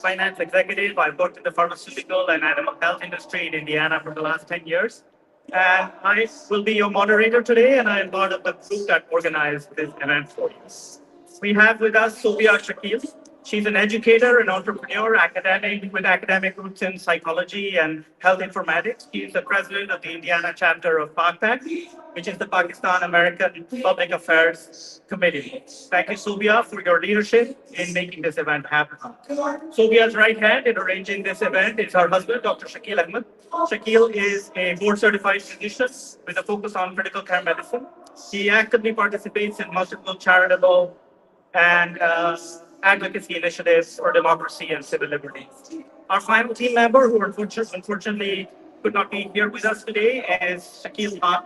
finance executive. I've worked in the pharmaceutical and animal health industry in Indiana for the last 10 years. And I will be your moderator today, and I am part of the group that organized this event for you. We have with us Sophia Shakil. She's an educator, an entrepreneur, academic with academic roots in psychology and health informatics. She's the president of the Indiana chapter of PACPAC, which is the Pakistan American Public Affairs Committee. Thank you, Sophia, for your leadership in making this event happen. Sophia's right hand in arranging this event is her husband, Dr. Shakil Ahmed. Shakil is a board certified physician with a focus on critical care medicine. He actively participates in multiple charitable and advocacy initiatives for democracy and civil liberties. Our final team member, who unfortunately could not be here with us today, is Shakil Khan.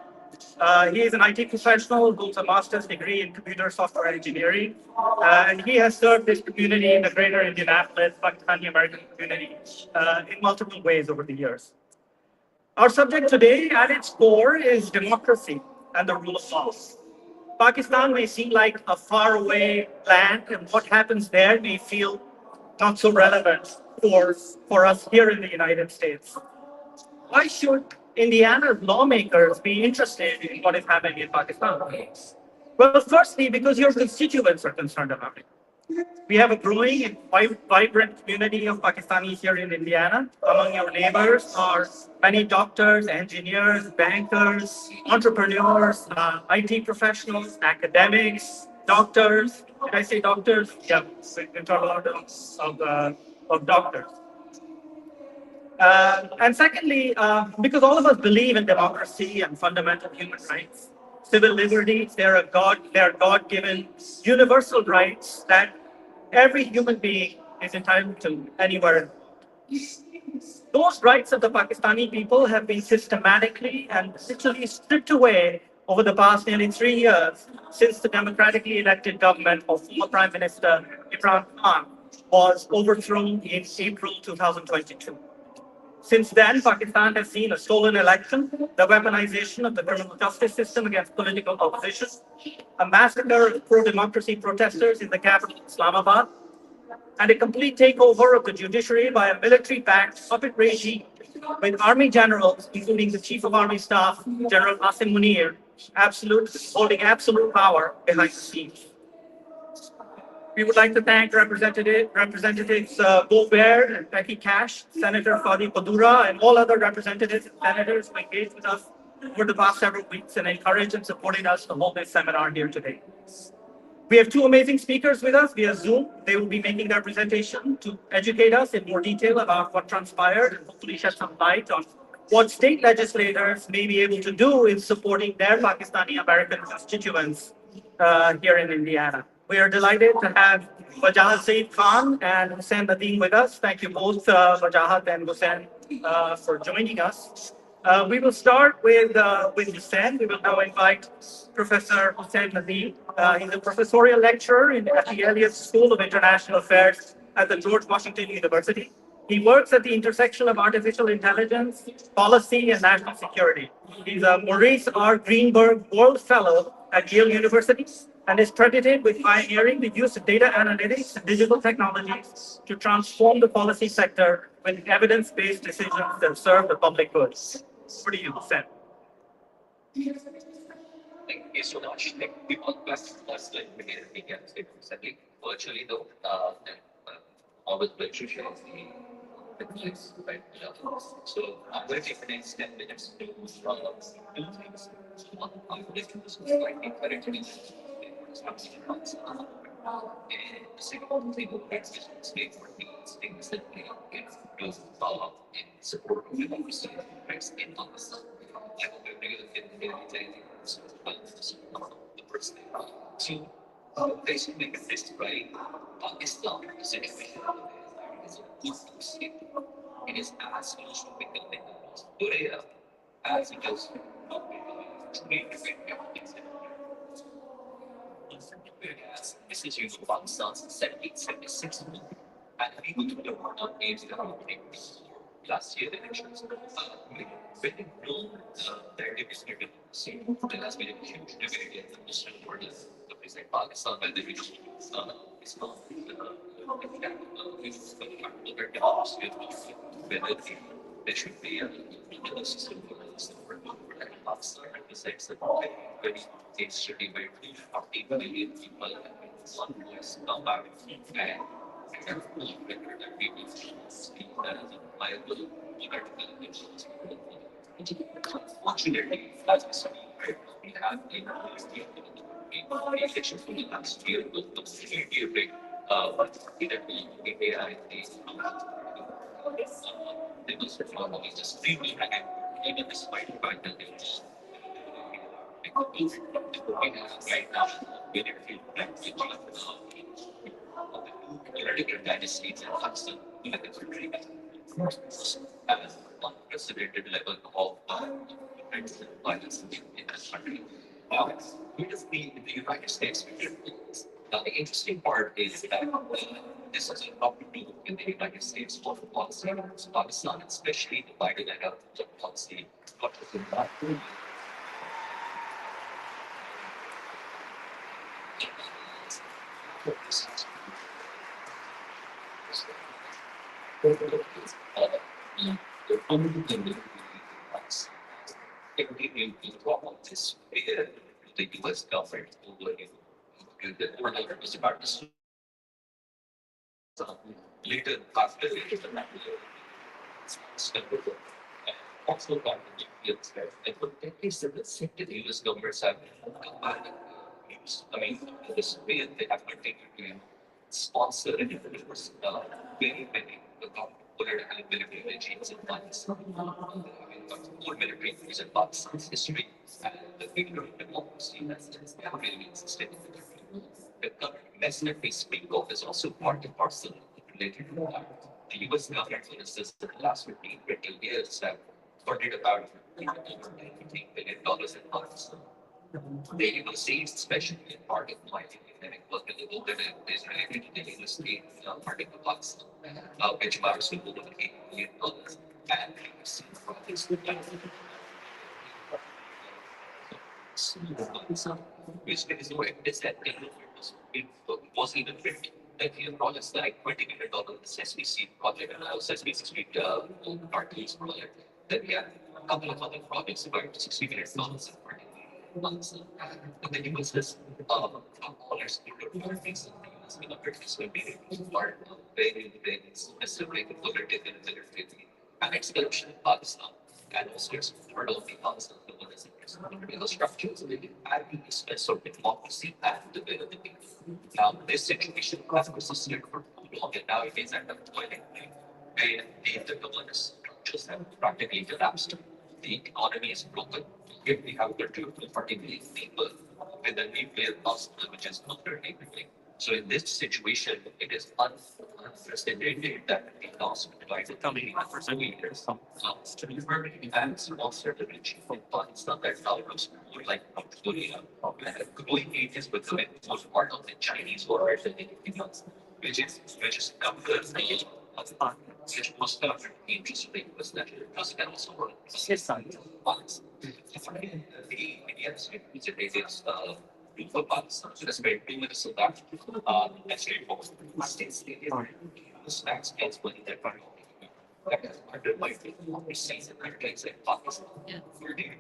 He is an IT professional, holds a master's degree in computer software engineering, and he has served his community in the greater Indianapolis, Pakistani American community in multiple ways over the years. Our subject today, at its core, is democracy and the rule of law. Pakistan may seem like a faraway land, and what happens there may feel not so relevant for us here in the United States. Why should Indiana's lawmakers be interested in what is happening in Pakistan? Well, firstly, because your constituents are concerned about it. We have a growing and vibrant community of Pakistanis here in Indiana. Among your neighbors are many doctors, engineers, bankers, entrepreneurs, IT professionals, academics, doctors. Did I say doctors? Yeah, we talk a lot of doctors. And secondly, because all of us believe in democracy and fundamental human rights, civil liberties, they're God-given universal rights that every human being is entitled to anywhere. Those rights of the Pakistani people have been systematically and literally stripped away over the past nearly 3 years since the democratically elected government of former Prime Minister Imran Khan was overthrown in April 2022. Since then, Pakistan has seen a stolen election, the weaponization of the criminal justice system against political opposition, a massacre of pro-democracy protesters in the capital, Islamabad, and a complete takeover of the judiciary by a military-backed puppet regime with army generals, including the Chief of Army Staff, General Asim Munir, holding absolute power behind the scenes. We would like to thank Representatives Gobert and Becky Cash, Senator Fadi Padura, and all other representatives and senators who engaged with us over the past several weeks and encouraged and supported us to hold this seminar here today. We have two amazing speakers with us via Zoom. They will be making their presentation to educate us in more detail about what transpired and hopefully shed some light on what state legislators may be able to do in supporting their Pakistani American constituents here in Indiana. We are delighted to have Wajahat Saeed Khan and Hussain Nadeem with us. Thank you both, Wajahat and Hussain, for joining us. We will start with Hussain. We will now invite Professor Hussain Nadeem. He's a professorial lecturer at the Elliott School of International Affairs at the George Washington University. He works at the intersection of artificial intelligence, policy, and national security. He's a Maurice R. Greenberg World Fellow at Yale University and is credited with pioneering the use of data analytics and digital technologies to transform the policy sector with evidence-based decisions that serve the public good. What do you say? Thank you so much. Thank you all plus like media exactly virtually though always virtual shares the place right. So I'm going to take the next 10 minutes to do things. So one I'm going to do is like encouraging and the second thing of explain for these things that we can do in support of democracy and rights in Pakistan. I hope everyone can get anything the person. So basically can describe Pakistan situation is a good state. It is as close to becoming the most Korea as it is not truly independent. Whereas this is used for Pakistan's 1776 and we go to the world on names that are last year elections. When you know that it is given, there has been a huge debate in the Muslim world, the place like Pakistan, where they is not whether there should be a system for us in the sense that very it's study by 40 million people and one voice about and that we will speak that as a viable political influence. Unfortunately, as we speak, right, we have a election for the last year with the security rate either the AI is they must have probably just extremely high, even despite the fact that it's right now, we don't feel like the political dynasties and constant political treatment as unprecedented level of violence in this country. We just need in the United States. The interesting part is that this has a lot to do with the United States foreign policy. So Pakistan, especially the Biden era policy, not just in that. This the US government or like it was about this later after also got the nuclear threat. And for decades, the sector the US governments have used. I mean, this way they have continued to sponsor and influence very many political and military regimes in Pakistan. More military coups in Pakistan's history and the freedom of democracy has really existed in the country. The current mess that we speak of is also part and parcel related to that. The US government, for instance, in the last 15, 20 years have funded about $15 billion in Pakistan. The United States, especially in part of my academic work in the book that is related to the United States part of the Pakistan, which amounts to over $8 billion and projects which is where it is that it was even 50 projects like $20 million Sesame Seed project and Sesame Street cartoons project. Then we have a couple of other projects about $60 million months. And then you was this dollars in the things in the British will be part of very specific political and military and its collection in Pakistan and also its part of the Pakistan political structures and the space of democracy and the will of the people. Now, this situation has persisted for too long and now it is at a boiling point where the governance structures have practically collapsed. The economy is broken. If we have a country of 40 million people with a nuclear arsenal which is under everything. So in this situation, it is unprecedented that the loss of divided coming for 7 years to be permanent and sponsor the regime in Pakistan that now looks more like North Korea. And growing ages with the most part of the Chinese war than anything else, which is compared to which was not interesting was that it was also his son. The Indians representatives for Pakistan. So that's very 2 minutes of that. That's straightforward. States snacks as well that part that is under my overseas in countries like Pakistan. Where they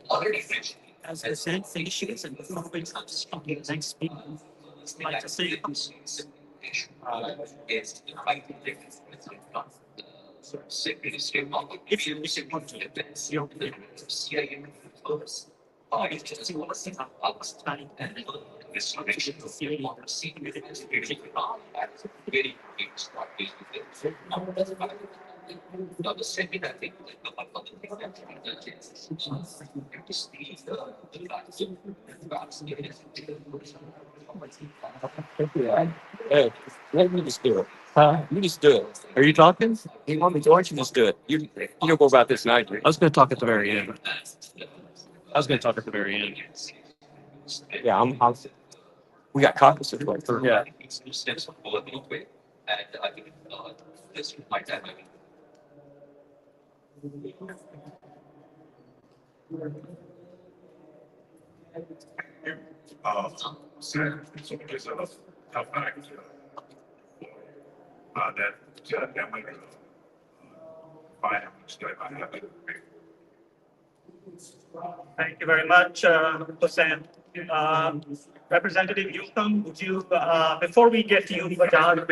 already rich as I said, issues and topics of speaking next speak. Like to say is the right difference between sort of secretary of state market. If you want to defense, you're the CIA first. It just want to see how Pakistan and restoration of the democracy is really very big start with now the second I think like the one other thing that we is to see the facts Hey, let me just do it. You just do it. Are you talking? You want me to? Why don't you just do it? You know more about this than I do. I was going to talk at the very end. I was going to talk at the very end. Yeah, I'm we got copies of it. Yeah. Steps of a little bit, and I think this might have. So, there's a tough act that never find how much time I have. Thank you very much, Hussain. Representative Yukam, would you, before we get to you, Wajahat,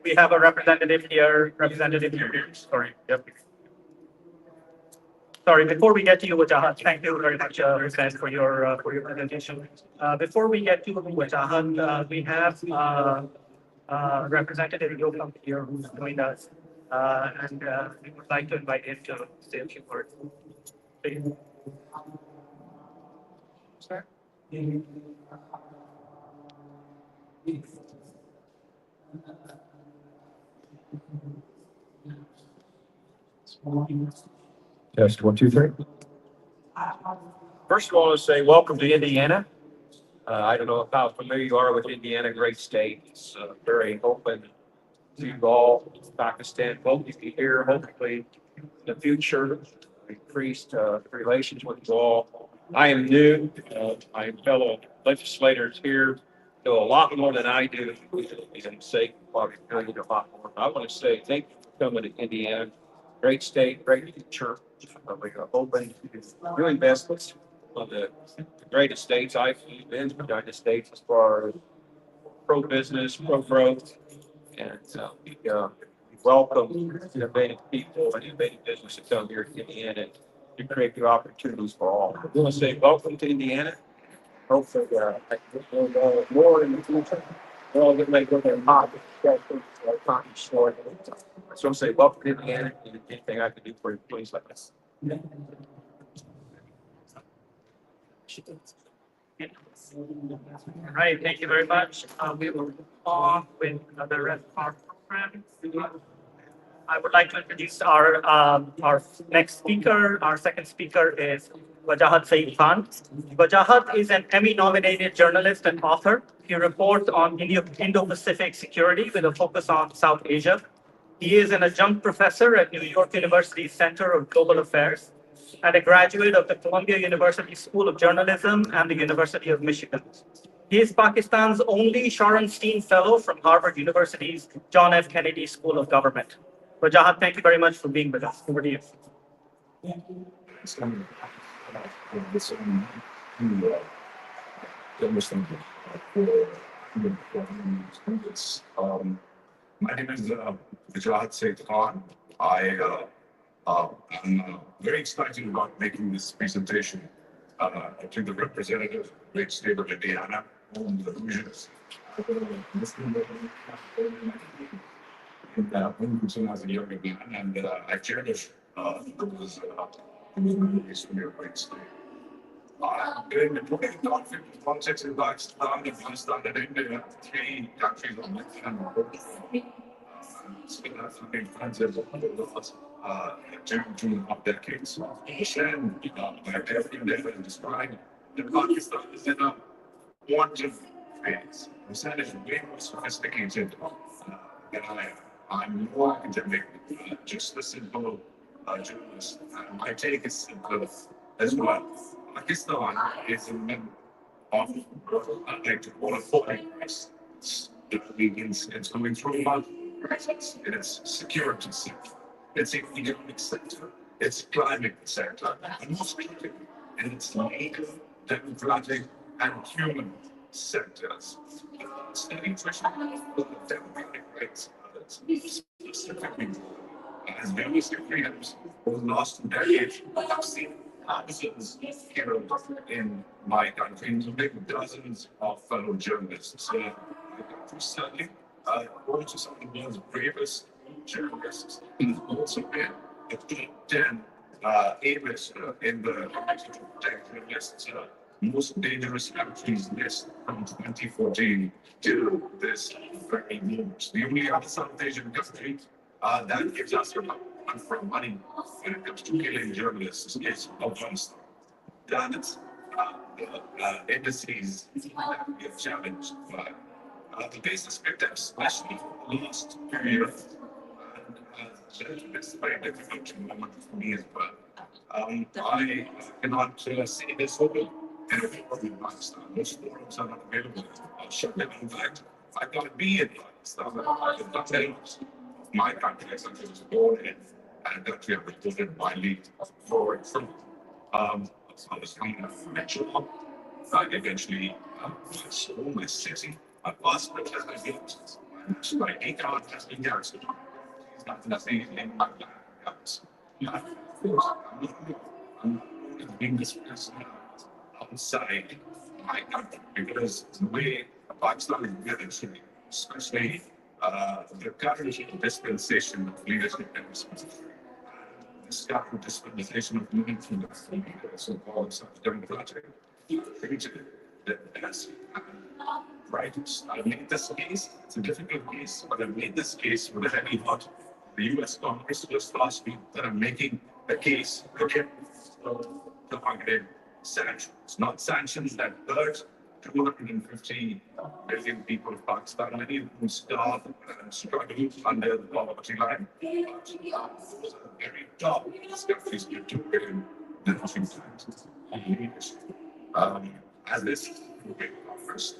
we have a representative here, Representative Yukam. Sorry, yep. Sorry, before we get to you, Wajahat, thank you very much, Hussain, for your presentation. Before we get to Wajahat, we have Representative Yukam here who's joined us, and we would like to invite him to say a few words. Please. Sir? Test, 1, 2, 3. First of all, I want to say welcome to Indiana. I don't know how familiar you are with Indiana, great state. It's very open to you all. Pakistan, both of you here, hopefully in the future, increased relations with you all. I am new. My fellow legislators here know a lot more than I do. And say probably tell you a lot more. I want to say thank you for coming to Indiana. Great state, great future. We are open to new investments. One of the greatest states I've been in the United States as far as pro-business, pro-growth, and we welcome innovative people and innovative business to come here to Indiana to create new opportunities for all. I want to say welcome to Indiana. Hopefully, I can know more in the future. We're all going to make their hobby. So I'm saying welcome to Indiana. Anything I can do for you, please let us. All right, thank you very much. We will move on with the rest of our program. I would like to introduce our next speaker. Our second speaker is Wajahat Saeed Khan. Wajahat is an Emmy-nominated journalist and author. He reports on Indo-Pacific security with a focus on South Asia. He is an adjunct professor at New York University's Center of Global Affairs and a graduate of the Columbia University School of Journalism and the University of Michigan. He is Pakistan's only Shorenstein Fellow from Harvard University's John F. Kennedy School of Government. Wajahat, thank you very much for being with us. Over to you. My name is Wajahat Saeed Khan. I'm very excited about making this presentation to the representative of the great state of Indiana on the visions. When I was a younger man, and I cherish those memories from your great state. During the political context in Pakistan, Afghanistan, and India, 3 countries on the still have something friends of two and a half decades. And like everything that was described, Pakistan is in a quantum phase. Hussain is way more sophisticated than I am. I'm more academic, just a simple journalist. My take is simple as well. Pakistan is in the of I'd like to call it 40 years. It's going through a crisis in its security sector, its economic sector, its climate sector, and most critically, in its legal, democratic, and human sectors. Studying the democratic rights specifically as basic freedoms over the last 2 decades, I've seen thousands killed in my country, including dozens of fellow journalists. My country certainly also some of the world's bravest journalists, and also been a top 10 A-list in the Committee to Protect Journalists Most Dangerous Countries list from 2014 to this very moment. The only other South Asian country that gives us from money when it comes to killing journalists is Afghanistan. That's the indices that we have challenged by the basis victims, especially for the last 2 years. And it's very difficult to moment for me as well. I cannot see this whole in Pakistan. Most forums are not available. Shut down. In fact, I got to be in Pakistan. That's my country, as I was born in, and that we have reported widely forward from. I was coming up from Metro. I eventually was home as city. I passed my class. I did my 8 hours has been cancelled. Nothing in my house. Of course, I'm not being discussed outside my country because the way Pakistan is managed, especially the current dispensation of leadership and responsibility, this current dispensation of moving from the so-called democratic region that has right. I made this case. It's a difficult case, but I made this case with a heavy heart. The U.S. Congress just last week that I'm making a case against targeted sanctions, not sanctions that hurt 250 million people of Pakistan, many of whom starve and struggle under the poverty line. Those are very top. This country's been 2 billion deficit times on leadership. As this Congress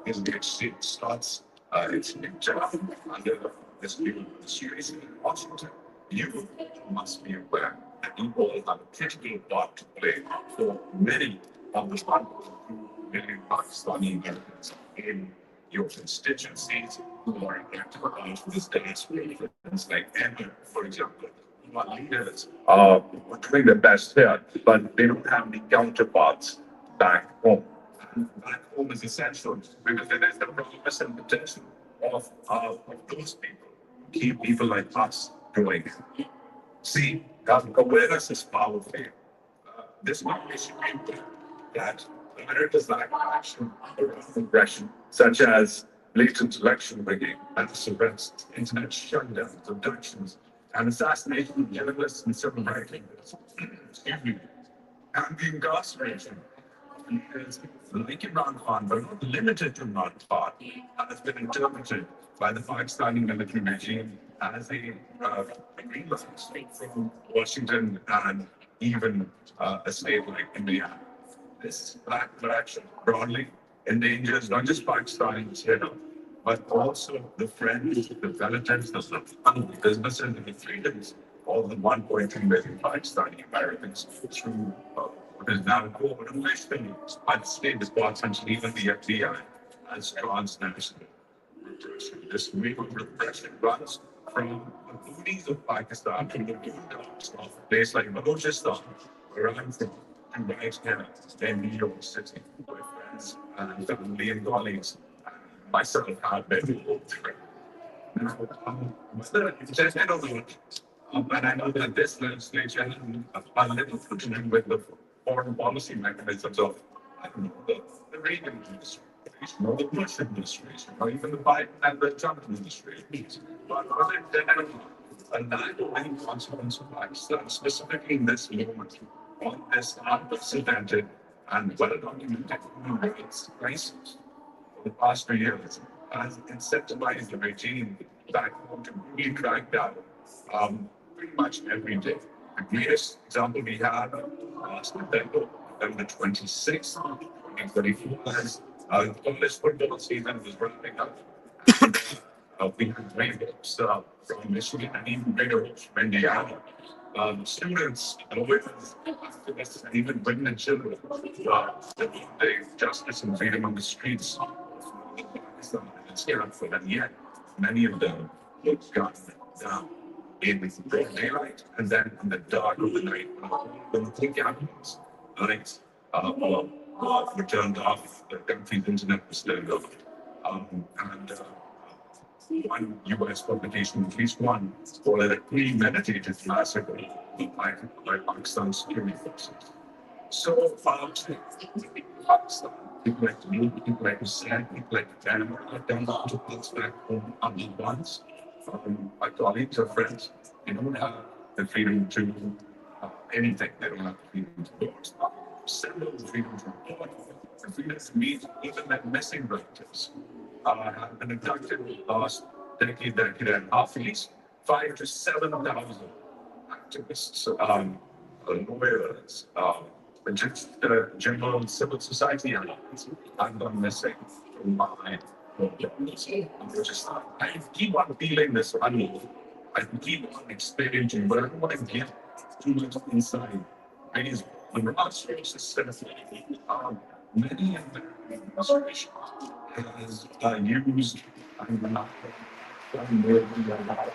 is the starts its new term under this new administration in Washington, you must be aware that you all have a critical part to play for many of the 1.2 million Pakistani Americans in your constituencies who are impacted by this day's things like Emma, for example. Our leaders are doing their best here, but they don't have any counterparts back home. And back home is essential because there is the promise and potential of those people, keep people like us going. See, awareness is powerful. This country should be aware that America's lack of action around aggression, such as blatant election rigging, mass arrests, internet shutdowns, abductions, and assassination of journalists and civil rights leaders, excuse me, and the incarceration is like Imran Khan, but not limited to Imran Khan, has been interpreted by the Pakistani military regime as a green light from Washington and even a state like India. This lack of action broadly endangers not just Pakistanis here, but also the friends, the relatives, the businesses, and the freedoms of the 1.2 million Pakistani Americans through what is now called officially by the State Department and even the FBI as transnational repression. This wave of repression runs from the boonies of Pakistan to the boondocks of a place like Balochistan, where I'm from, and right here in New York City, where friends and family and colleagues myself have been through. Now, whether it's just I don't know, and I know that this legislation a little to with the foreign policy mechanisms of, I don't know, the Reagan administration, or the Bush administration, or even the Biden and the Trump administration. But whether it's a nine consequence of Pakistan, specifically in this moment, on this unprecedented and well-documented human rights crisis for the past 2 years, has incentivized the regime back home to really crack down pretty much every day. The greatest example we had last November, November 26th, 2034, as the college football season was wrapping up. We had great from Michigan and even greater from Indiana. Students, lawyers, activists, and even women and children they justice and freedom on the streets of Pakistan and Stanford, and yet many of them were gunned down in the broad daylight and then in the dark of the night when the cameras lights were turned off, the country's internet was turned off. And one US publication, at least one, called it a premeditated massacre by Pakistan security forces. So, Pakistan, people like to move, people like to send, people like to them to place back home on the ones. My colleagues or friends, they don't have the freedom to anything. They don't have the freedom to go. Several freedom to report, the freedom to meet even their missing relatives. Have been abducted last decade and a half, at least 5,000 to 7,000 activists, lawyers, just general civil society elements have gone missing from my I keep on feeling this unease. I keep on experiencing, but I don't want to get too much inside. I guess the Ross system, many of the administration has used, I'm not, I'm really not,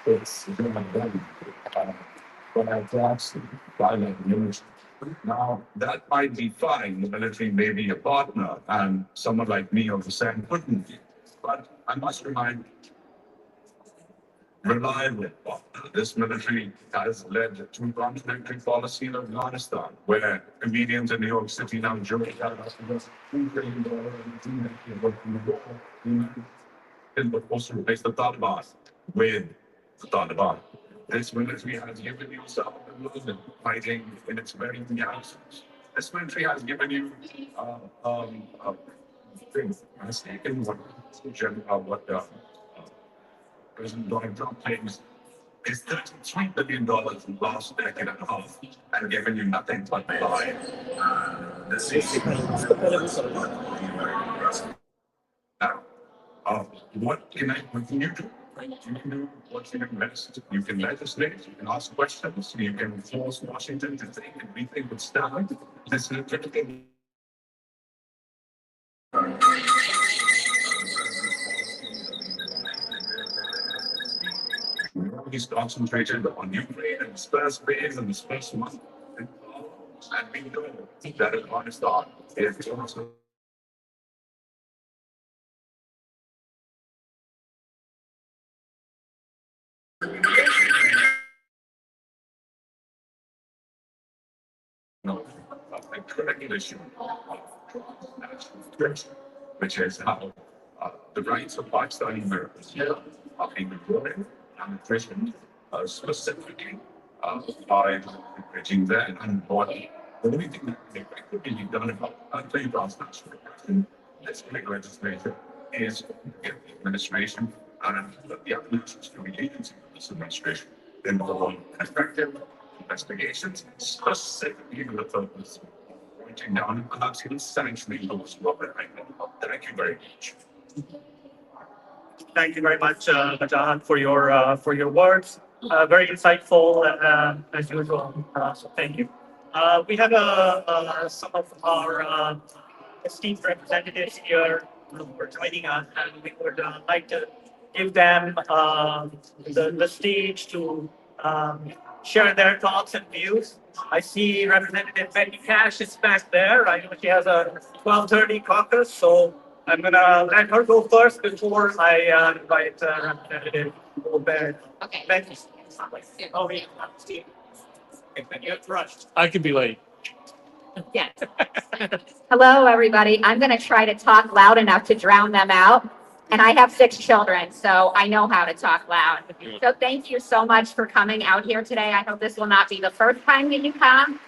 it's done. But I've asked by the ministry. Now, that might be fine. The military may be a partner, and someone like me of the same couldn't be. But I must remind reliable partner. This military has led to contradictory policy in Afghanistan, where comedians in New York City now joke about $2 trillion is supposed to replace the Taliban with the Taliban. This military has given you some of the world fighting in its very absence. This military has given you things. Has taken what President Donald Trump claims is $33 billion in the last decade and a half and given you nothing but lies. This is now. What can you do? You can do what you can best. You can legislate, you can ask questions, you can force Washington to think and rethink its stand. This is a critical. He's concentrated on Ukraine and his first phase and his first month. And we know that Afghanistan is also a critical issue of national security, which is how the rights of Pakistani Americans are being reported and threatened specifically by the regime there. And what the only thing that effectively be done about the transnational question, this big legislation is to get the administration and the applications to the agency of this administration involved in effective investigations, specifically with the purpose of pointing down and actually sanctioning those who are behind it. Thank you very much. Thank you very much, Bajan, for your words. Very insightful, as usual. So thank you. We have some of our esteemed representatives here who are joining us, and we would like to give them the stage to share their thoughts and views. I see Representative Betty Cash is back there. I know she has a 12:30 caucus, so I'm gonna let her go first before I invite Representative Obed. Okay. Betty. Oh, yeah. You're rushed. I could be late. Yes. Hello, everybody. I'm going to try to talk loud enough to drown them out. And I have 6 children, so I know how to talk loud. So thank you so much for coming out here today. I hope this will not be the first time that you come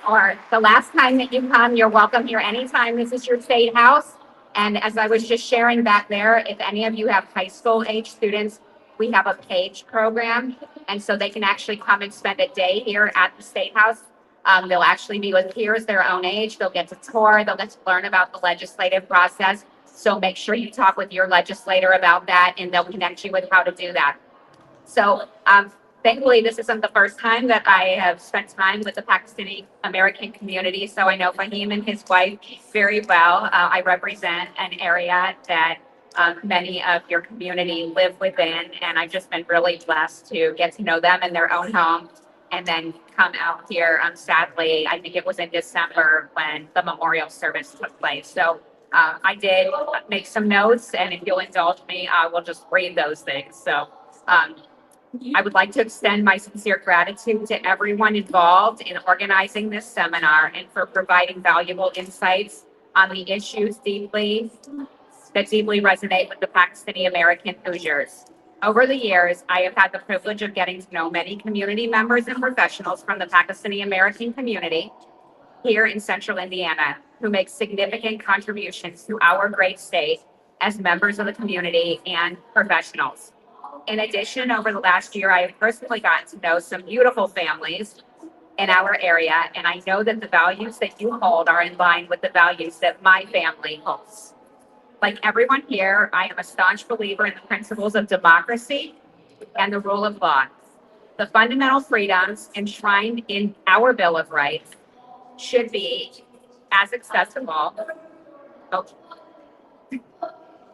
or the last time that you come. You're welcome here anytime. This is your state house. And as I was just sharing back there, if any of you have high school age students, we have a PAGE program. And so they can actually come and spend a day here at the State House. They'll actually be with peers their own age. They'll get to tour. They'll get to learn about the legislative process. So make sure you talk with your legislator about that, and they'll connect you with how to do that. So thankfully, this isn't the first time that I have spent time with the Pakistani American community. So I know Fahim and his wife very well. I represent an area that many of your community live within, and I've just been really blessed to get to know them in their own home and then come out here. Sadly, I think it was in December when the memorial service took place. So I did make some notes, and if you'll indulge me, I will just read those things. So I would like to extend my sincere gratitude to everyone involved in organizing this seminar and for providing valuable insights on the issues that deeply resonate with the Pakistani American Hoosiers. Over the years, I have had the privilege of getting to know many community members and professionals from the Pakistani American community here in Central Indiana who make significant contributions to our great state as members of the community and professionals. In addition, over the last year, I have personally gotten to know some beautiful families in our area, and I know that the values that you hold are in line with the values that my family holds. Like everyone here, I am a staunch believer in the principles of democracy and the rule of law. The fundamental freedoms enshrined in our Bill of Rights should be as accessible. Oh,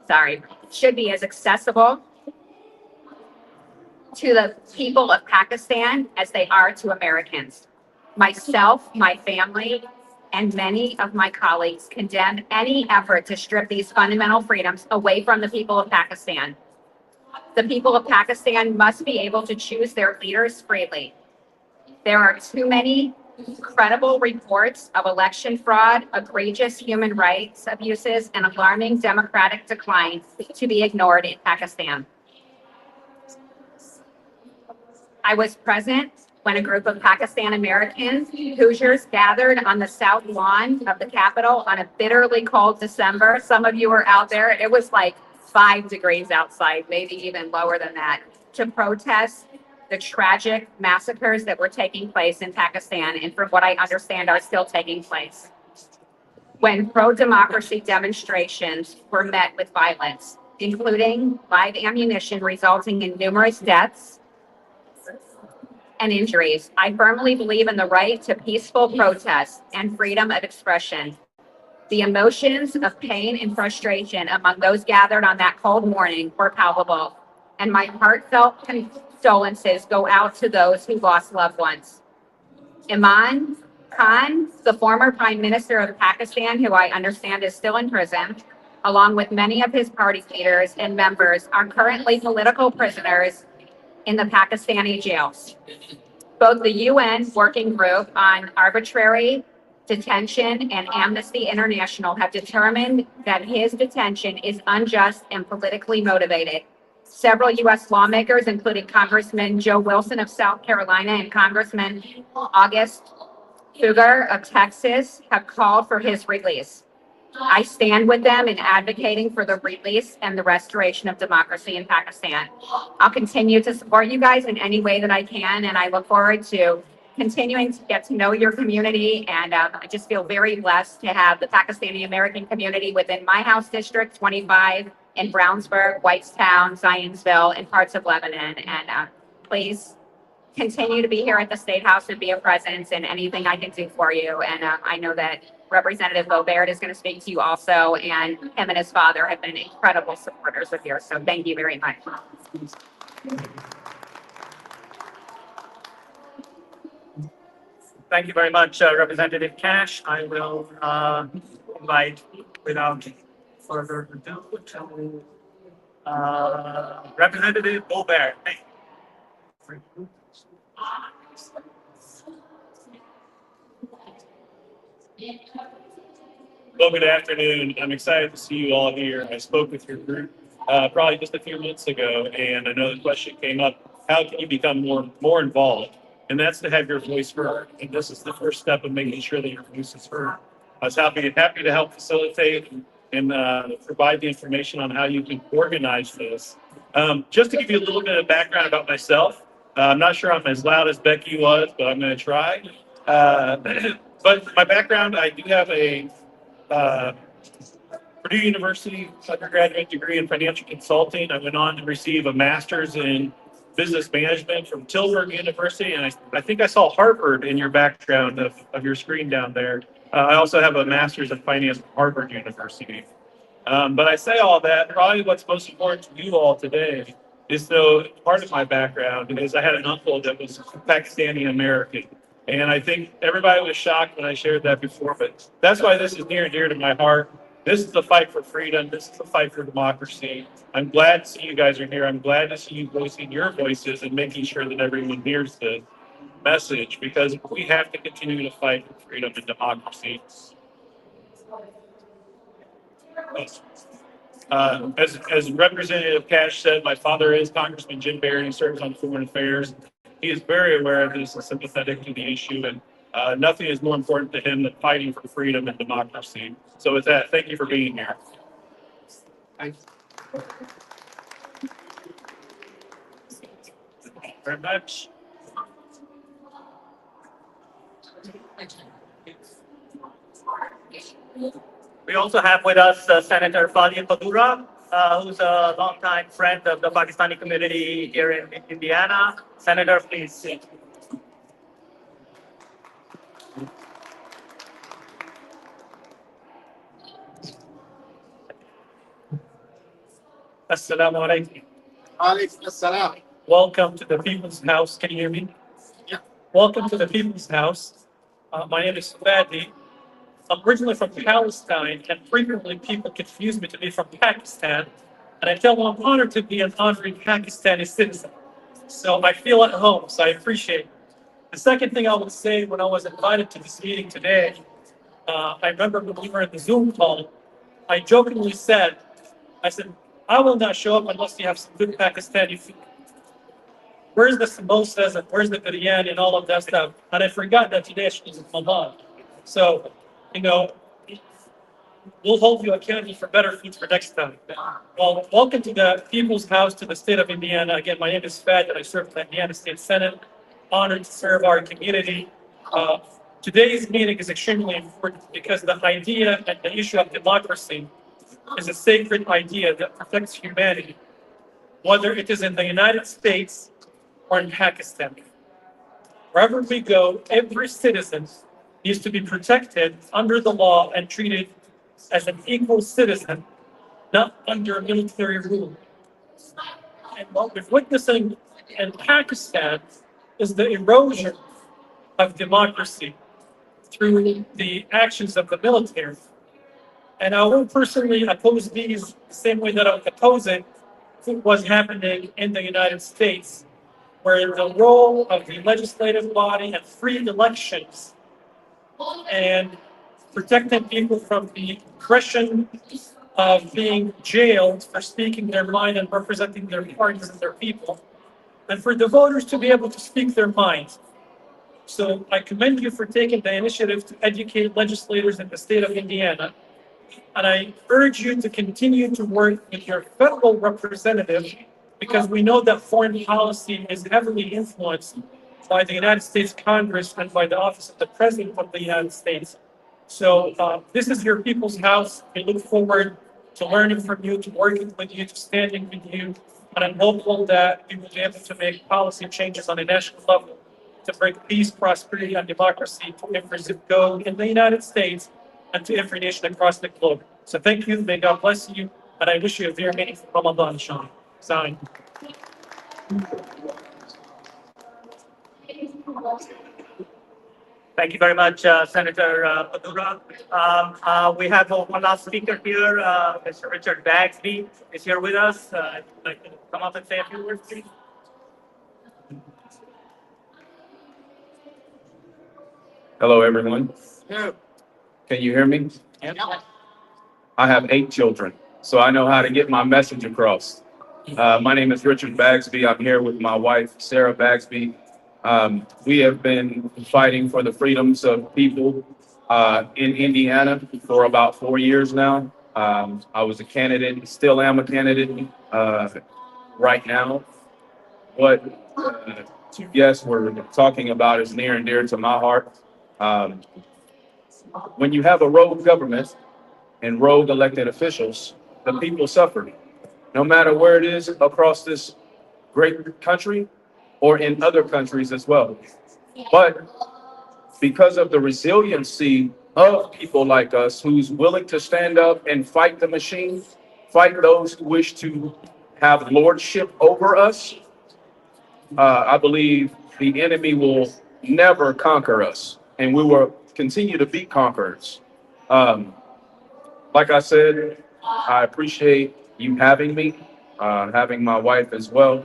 sorry, should be as accessible to the people of Pakistan as they are to Americans. Myself, my family, and many of my colleagues condemn any effort to strip these fundamental freedoms away from the people of Pakistan. The people of Pakistan must be able to choose their leaders freely. There are too many credible reports of election fraud, egregious human rights abuses, and alarming democratic decline to be ignored in Pakistan. I was present when a group of Pakistan Americans, Hoosiers, gathered on the south lawn of the Capitol on a bitterly cold December. Some of you were out there. It was like 5 degrees outside, maybe even lower than that, to protest the tragic massacres that were taking place in Pakistan and from what I understand are still taking place. When pro-democracy demonstrations were met with violence, including live ammunition resulting in numerous deaths and injuries, I firmly believe in the right to peaceful protest and freedom of expression. The emotions of pain and frustration among those gathered on that cold morning were palpable, and my heartfelt condolences go out to those who lost loved ones. Imran Khan, the former Prime Minister of Pakistan, who I understand is still in prison, along with many of his party leaders and members, are currently political prisoners in the Pakistani jails. Both the UN Working Group on Arbitrary Detention and Amnesty International have determined that his detention is unjust and politically motivated. Several U.S. lawmakers, including Congressman Joe Wilson of South Carolina and Congressman August Fugger of Texas, have called for his release. I stand with them in advocating for the release and the restoration of democracy in Pakistan. I'll continue to support you guys in any way that I can, and I look forward to continuing to get to know your community. And I just feel very blessed to have the Pakistani American community within my House District 25 in Brownsburg, Whitestown, Zionsville, and parts of Lebanon. And please continue to be here at the State House and be a presence in anything I can do for you. And I know that Representative Boebert is going to speak to you also, and him and his father have been incredible supporters of yours. So thank you very much. Thank you very much, Representative Cash. I will invite, without further ado, Representative Boebert. Hey. Well, good afternoon. I'm excited to see you all here. I spoke with your group probably just a few months ago, and I know the question came up, how can you become more involved? And that's to have your voice heard. And this is the first step of making sure that your voice is heard. I was happy to help facilitate and provide the information on how you can organize this. Just to give you a little bit of background about myself, I'm not sure I'm as loud as Becky was, but I'm going to try. But my background, I do have a Purdue University undergraduate degree in financial consulting. I went on to receive a master's in business management from Tilburg University, and I think I saw Harvard in your background of your screen down there. I also have a master's in finance from Harvard University. But I say all that, probably what's most important to you all today is, though, part of my background is I had an uncle that was Pakistani American. And I think everybody was shocked when I shared that before, but that's why this is near and dear to my heart. This is the fight for freedom. This is the fight for democracy. I'm glad to see you guys are here. I'm glad to see you voicing your voices and making sure that everyone hears the message, because we have to continue to fight for freedom and democracy. As Representative Cash said, my father is Congressman Jim Baird. He serves on Foreign Affairs. He is very aware of this and sympathetic to the issue, and nothing is more important to him than fighting for freedom and democracy. So with that, thank you for being here. Thanks. Very much. We also have with us Senator Fadil Padura, who's a longtime friend of the Pakistani community here in Indiana. Senator, please. Assalamu alaikum. Alaikum assalam. Welcome to the People's House. Can you hear me? Yeah. Welcome to the People's House. My name is Fadi. I'm originally from Palestine, and frequently people confuse me to be from Pakistan. And I tell them I'm honored to be an honorary Pakistani citizen. So I feel at home, so I appreciate it. The second thing I would say when I was invited to this meeting today, I remember when we were in the Zoom call, I jokingly said, I said, I will not show up unless you have some good Pakistani food. Where's the samosas and where's the biryani and all of that stuff? And I forgot that today is Ramadan. So, we'll hold you accountable for better food for next time. Well, welcome to the People's House to the state of Indiana. Again, my name is Fad and I serve in the Indiana State Senate. Honored to serve our community. Today's meeting is extremely important because the idea and the issue of democracy is a sacred idea that protects humanity, whether it is in the United States or in Pakistan. Wherever we go, every citizen needs to be protected under the law and treated as an equal citizen, not under military rule. And what we're witnessing in Pakistan is the erosion of democracy through the actions of the military. And I will personally oppose these the same way that I would oppose it if it was happening in the United States, where the role of the legislative body and free elections and protecting people from the oppression of being jailed for speaking their mind and representing their parties and their people, and for the voters to be able to speak their minds. So I commend you for taking the initiative to educate legislators in the state of Indiana. And I urge you to continue to work with your federal representative because we know that foreign policy is heavily influenced by the United States Congress and by the office of the President of the United States. So this is your People's House. We look forward to learning from you, to working with you, to standing with you. And I'm hopeful that we will be able to make policy changes on a national level to bring peace, prosperity, and democracy to every zip code in the United States and to every nation across the globe. So thank you. May God bless you. And I wish you a very meaningful Ramadan, Sean. Sign. Thank you very much, Senator Padura. We have one last speaker here, Mr. Richard Bagsby is here with us. I'd like to come up and say a few words, please. Hello, everyone. Yeah. Can you hear me? I have 8 children, so I know how to get my message across. My name is Richard Bagsby. I'm here with my wife, Sarah Bagsby. We have been fighting for the freedoms of people in Indiana for about 4 years now. I was a candidate, still am a candidate right now. What two guests were talking about is near and dear to my heart. When you have a rogue government and rogue elected officials, the people suffer. No matter where it is across this great country or in other countries as well. But because of the resiliency of people like us who's willing to stand up and fight the machine, fight those who wish to have lordship over us, I believe the enemy will never conquer us, and we will continue to be conquerors. Like I said, I appreciate you having me, having my wife as well.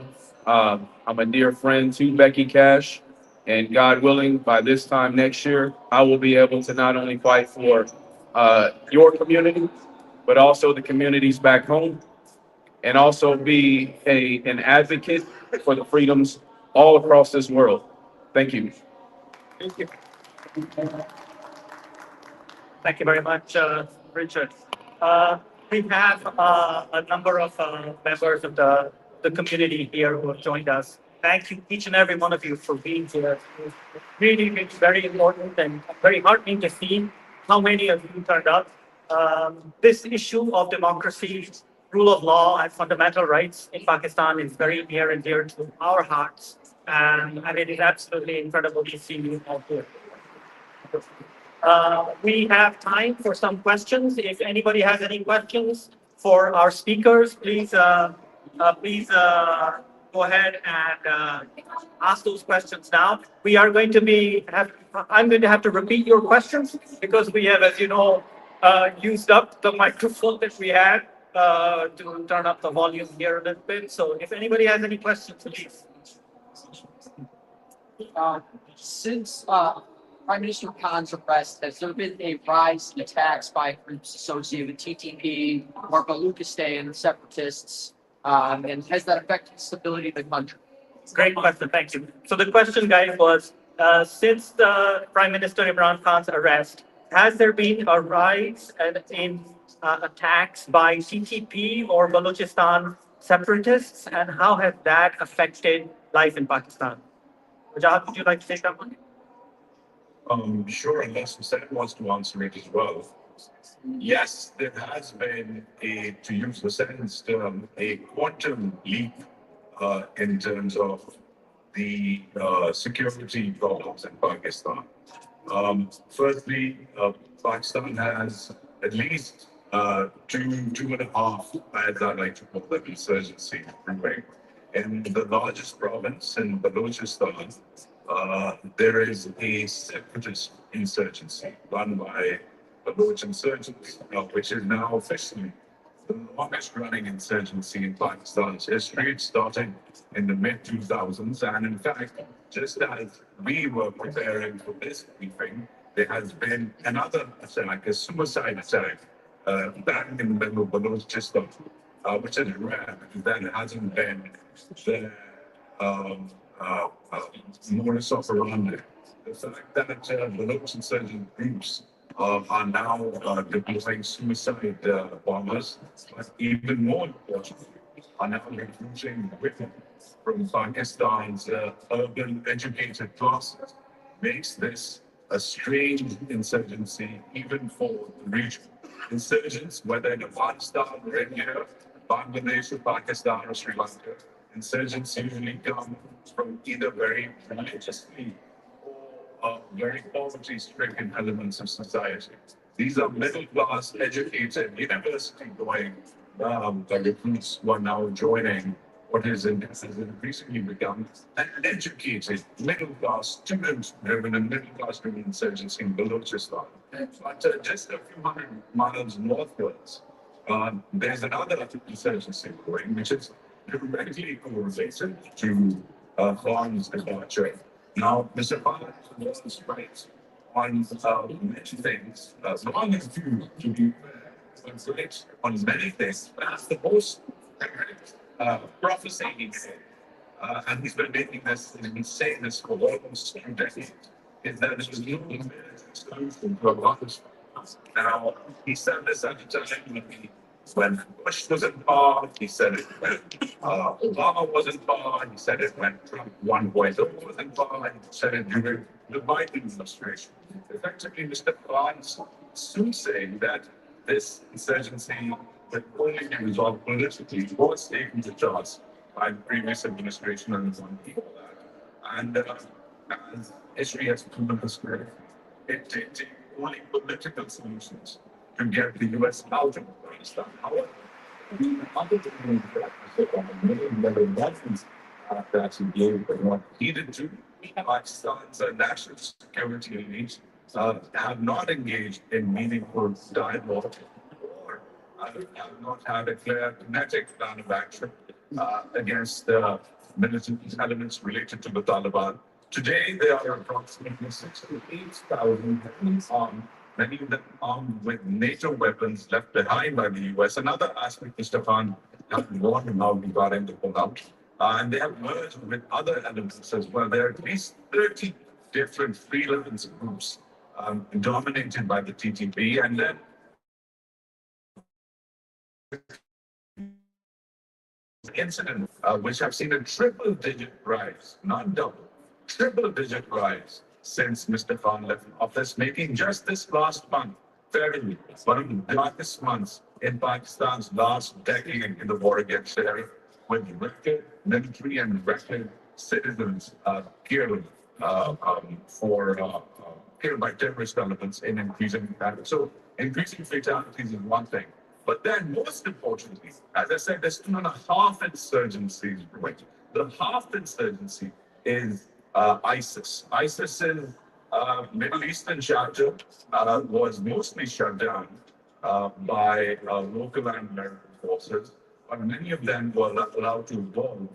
I'm a dear friend to Becky Cash, and God willing, by this time next year, I will be able to not only fight for your community, but also the communities back home, and also be an advocate for the freedoms all across this world. Thank you. Thank you. Thank you very much, Richard. We have a number of members of the community here who have joined us. Thank you, each and every one of you, for being here. It's really very important and very heartening to see how many of you turned up. this issue of democracy, rule of law, and fundamental rights in Pakistan is very near and dear to our hearts. And it is absolutely incredible to see you all here. We have time for some questions. If anybody has any questions for our speakers, please go ahead and ask those questions now. We are going to I'm going to have to repeat your questions because we have, as you know, used up the microphone that we had to turn up the volume here a little bit. So if anybody has any questions, please. Since Prime Minister Khan's arrest, has there been a rise in attacks by groups associated with TTP or Baluchistan separatists? And has that affected the stability of the country? Great question. Thank you. So the question, guys, was since the Prime Minister Imran Khan's arrest, has there been a rise in attacks by TTP or Balochistan separatists, and how has that affected life in Pakistan? Rajat, would you like to take that one? Sure, unless Hussain wants to answer it as well. Yes, there has been to use Hussain's term, a quantum leap in terms of the security problems in Pakistan. Firstly, Pakistan has at least two and a half, as I like to call them, insurgency brewing. In the largest province in Balochistan, there is a separatist insurgency run by Baloch insurgents, which is now officially the longest running insurgency in Pakistan's history. It started in the mid 2000s, and in fact, just as we were preparing for this briefing, there has been another attack, a suicide attack, back in Balochistan, which is rare because that hasn't been the modus operandi. The fact that Baloch insurgent groups are now deploying suicide bombers, but even more importantly, are now recruiting women from Pakistan's urban educated classes, makes this a strange insurgency even for the region. Insurgents, whether in Afghanistan or India, Bangladesh or Pakistan or Sri Lanka, insurgents usually come from either very religiously or very poverty-stricken elements of society. These are middle-class, educated, university-going recruits who are now joining what has increasingly become an educated, middle-class, student-driven and middle-class-driven insurgency in Balochistan. But just a few hundred miles northwards, there's another insurgency going, which is directly correlated to Khan's departure. Now, Mr. Khan was right on many things, long as due to be fair, right on many things. That's the most correct prophecy he made. And he's been making this, and he's saying this for almost 2 decades, is that there is no military solution to Afghanistan. Now, he said this at a time when Bush was in power, he said it when Obama was in power, he said it when Trump 1.0 was in power, he said it during the Biden administration. Effectively, Mr. Khan's soothsaying that this insurgency would only be resolved politically was taken to task by the previous administration and one people that. And as history has proven this way, it takes only political solutions to get the US out of Afghanistan. However, other than that, lessons that he gave were not heeded to. Pakistan's national security elites have not engaged in meaningful dialogue or have not had a clear kinetic plan of action against militant elements related to the Taliban. Today, there are approximately 6 to 8,000 armed, many of them armed with NATO weapons left behind by the US. Another aspect Mr. Khan has warned about regarding the pullout. And they have merged with other elements as well. There are at least 30 different freelance groups dominated by the TTP. And then incident which have seen a triple-digit rise, not double, triple-digit rise since Mr. Khan left office, making just this last month February, one of the darkest months in Pakistan's last decade in the war against terror, with record military and record citizens killed killed by terrorist elements in increasing patterns. So increasing fatalities is one thing. But then most importantly, as I said, there's 2.5 insurgencies. Right? The half insurgency is ISIS. ISIS in Middle Eastern chapter was mostly shut down by local and American forces, but many of them were allowed to evolve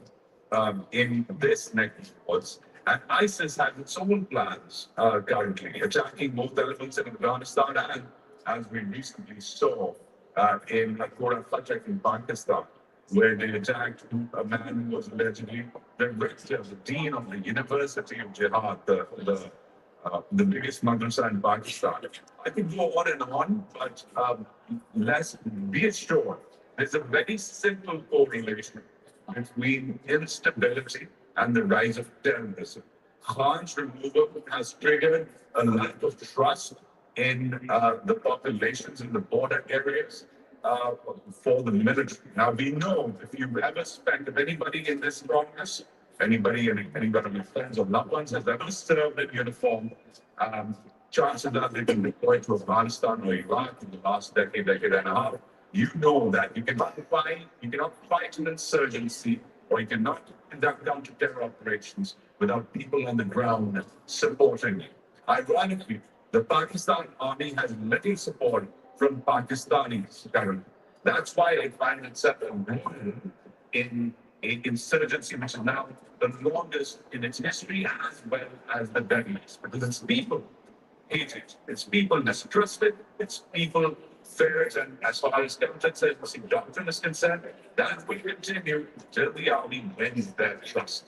in this neck of the woods. And ISIS has its own plans currently, attacking both elements in Afghanistan and, as we recently saw, in Kora Fateh in Pakistan, where they attacked a man who was allegedly the rector, the dean of the University of Jihad, the biggest madrasa in Pakistan. I could go on and on, but let's be assured there's a very simple correlation between instability and the rise of terrorism. Khan's removal has triggered a lack of trust in the populations in the border areas for the military. Now, we know if you've ever spent, if anybody in this Congress, anybody of your friends or loved ones has ever served in uniform, chances are they've been deployed to Afghanistan or Iraq in the last decade and a half. You know that you cannot fight an insurgency, or you cannot conduct counter-terror operations without people on the ground supporting you. Ironically, the Pakistan army has little support from Pakistanis currently. That's why it finds itself in an insurgency which is now the longest in its history, as well as the deadliest, because its people hate it, its people mistrust it, its people fear it, and as far as counter-insurgency doctrine is concerned, that will continue till the army wins their trust.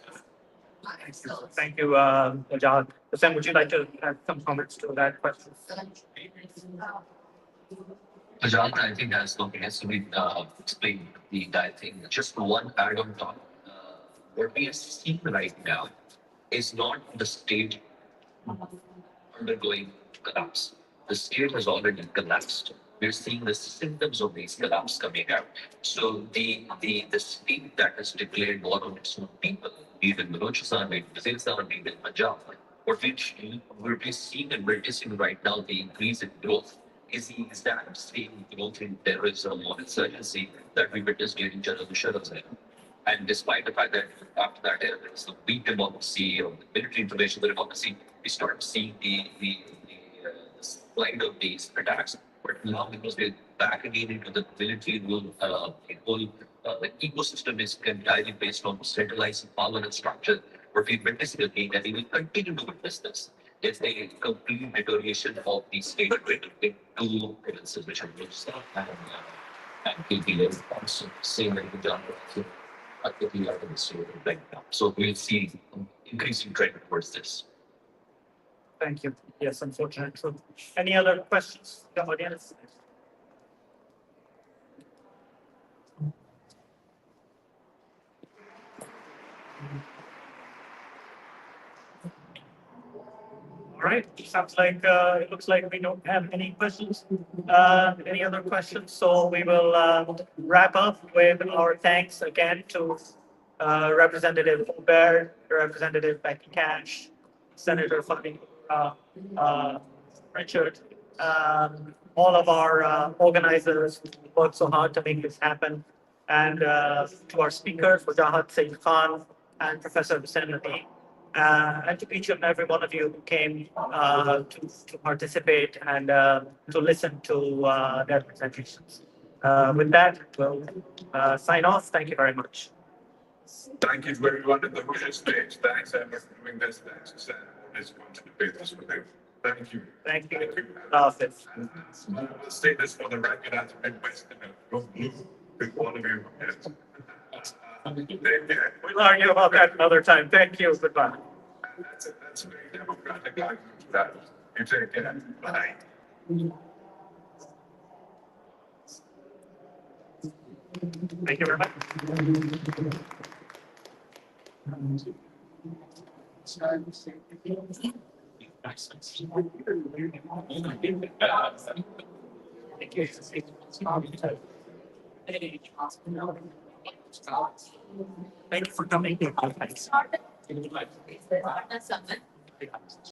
Thank you, Jahad. Sam, would you like to add some comments to that question? Ajahn, I think as comprehensively explained the entire thing. Just one add on top. What we are seeing right now is not the state undergoing collapse. The state has already collapsed. We're seeing the symptoms of these collapse coming out. So the state that has declared war on its own people, be it in Balochistan, be it in Waziristan, be it in Punjab, what we're seeing and witnessing right now, the increase in growth, is the exact same growth in terrorism or insurgency that we witnessed during General Musharraf's era. And despite the fact that after that era, there was the weak democracy or the military intervention of the democracy, we start seeing the slide of these attacks. But now, because we're back again into the military rule, the ecosystem is entirely based on centralized power and structure. What we witnessed again, and we will continue to witness this, is a complete deterioration of the state in two provinces, which are Balochistan and KPL, also same like the right now. So we'll see increasing trend towards this. Thank you. Yes, unfortunate. So, any other questions from the audience? All right. Sounds like it looks like we don't have any questions. Any other questions? So we will wrap up with our thanks again to Representative Baird, Representative Becky Cash, Senator Fadi, Richard, all of our organizers who worked so hard to make this happen, and to our speakers, Jahad Saeed Khan and Professor Hussain Nadeem, and to each and every one of you who came to participate and to listen to their presentations. With that, we'll sign off. Thank you very much. Thank you to everyone at the Royal stage. Thanks, Emma, for doing this. Thanks, Sam, for this going to debate this with you. Thank you. Thank you. Office. I'll say this for the record as a Midwesterner. Go blue to all of you. We'll argue about that another time. Thank you. Goodbye. That's a very democratic argument to that. You take care. Bye. Thank you very much. Thank you for coming. That's something.